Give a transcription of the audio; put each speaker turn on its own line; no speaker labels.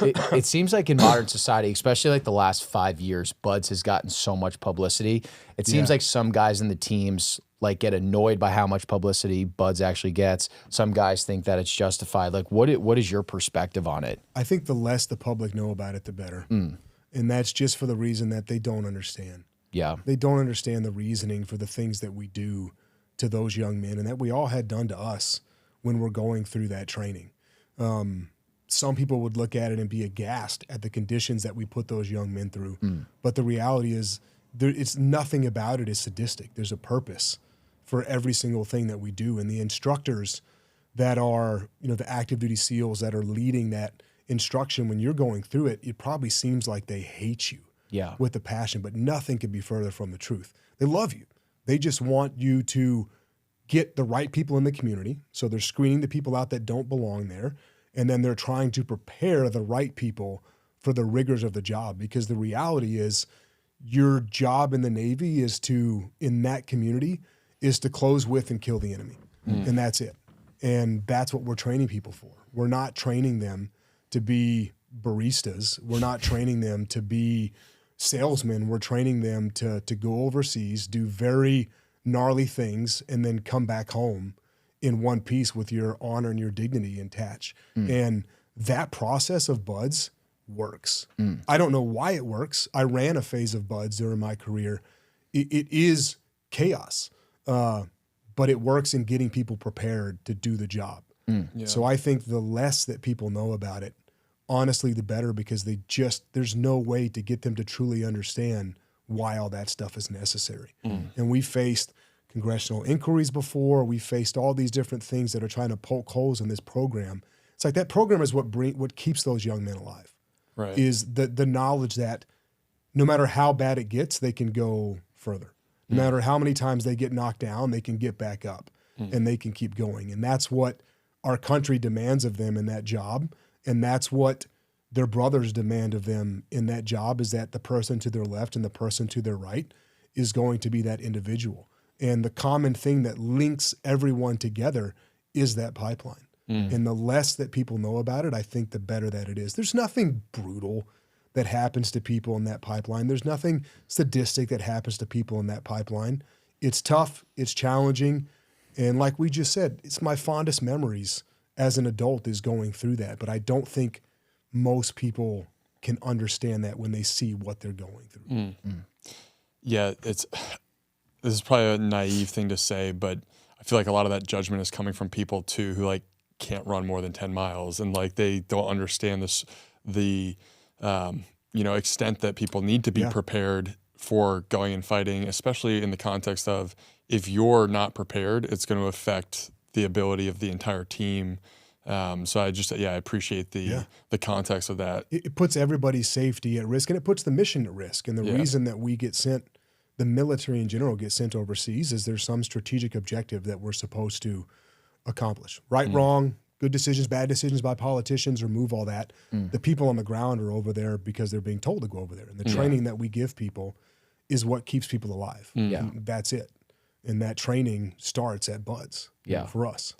it seems like in modern society, especially like the last 5 years, Buds has gotten so much publicity. It seems like some guys in the teams like get annoyed by how much publicity Buds actually gets. Some guys think that it's justified. Like, what is your perspective on it?
I think the less the public know about it, the better. And that's just for the reason that they don't understand.
Yeah.
They don't understand the reasoning for the things that we do to those young men and that we all had done to us when we're going through that training. Some people would look at it and be aghast at the conditions that we put those young men through. But the reality is it's nothing about it is sadistic. There's a purpose for every single thing that we do. And the instructors that are, the active duty SEALs that are leading that instruction, when you're going through it, it probably seems like they hate you with the passion, but nothing could be further from the truth. They love you. They just want you to get the right people in the community. So they're screening the people out that don't belong there. And then they're trying to prepare the right people for the rigors of the job. Because the reality is your job in the Navy is in that community, is to close with and kill the enemy. And that's it. And that's what we're training people for. We're not training them to be baristas. We're not training them to be salesmen. We're training them to go overseas, do very gnarly things, and then come back home in one piece with your honor and your dignity intact. And that process of Buds works. I don't know why it works. I ran a phase of Buds during my career. It is chaos, but it works in getting people prepared to do the job. So I think the less that people know about it, honestly, the better, because there's no way to get them to truly understand why all that stuff is necessary. And we faced congressional inquiries before. We faced all these different things that are trying to poke holes in this program. It's like that program is what keeps those young men alive.
Right.
Is the knowledge that no matter how bad it gets, they can go further. No matter how many times they get knocked down, they can get back up and they can keep going. And that's what our country demands of them in that job. And that's what their brothers demand of them in that job, is that the person to their left and the person to their right is going to be that individual. And the common thing that links everyone together is that pipeline. And the less that people know about it, I think the better that it is. There's nothing brutal that happens to people in that pipeline. There's nothing sadistic that happens to people in that pipeline. It's tough. It's challenging. And like we just said, it's my fondest memories as an adult is going through that. But I don't think most people can understand that when they see what they're going through.
Yeah, this is probably a naive thing to say, but I feel like a lot of that judgment is coming from people too who like can't run more than 10 miles and like they don't understand the extent that people need to be prepared for going and fighting, especially in the context of if you're not prepared, it's going to affect the ability of the entire team. So I appreciate the context of that.
It puts everybody's safety at risk, and it puts the mission at risk. And the reason that we get sent, the military in general gets sent overseas, is there's some strategic objective that we're supposed to accomplish. Right, wrong, good decisions, bad decisions by politicians, remove all that. The people on the ground are over there because they're being told to go over there. And the training that we give people is what keeps people alive. That's it. And that training starts at Buds for us.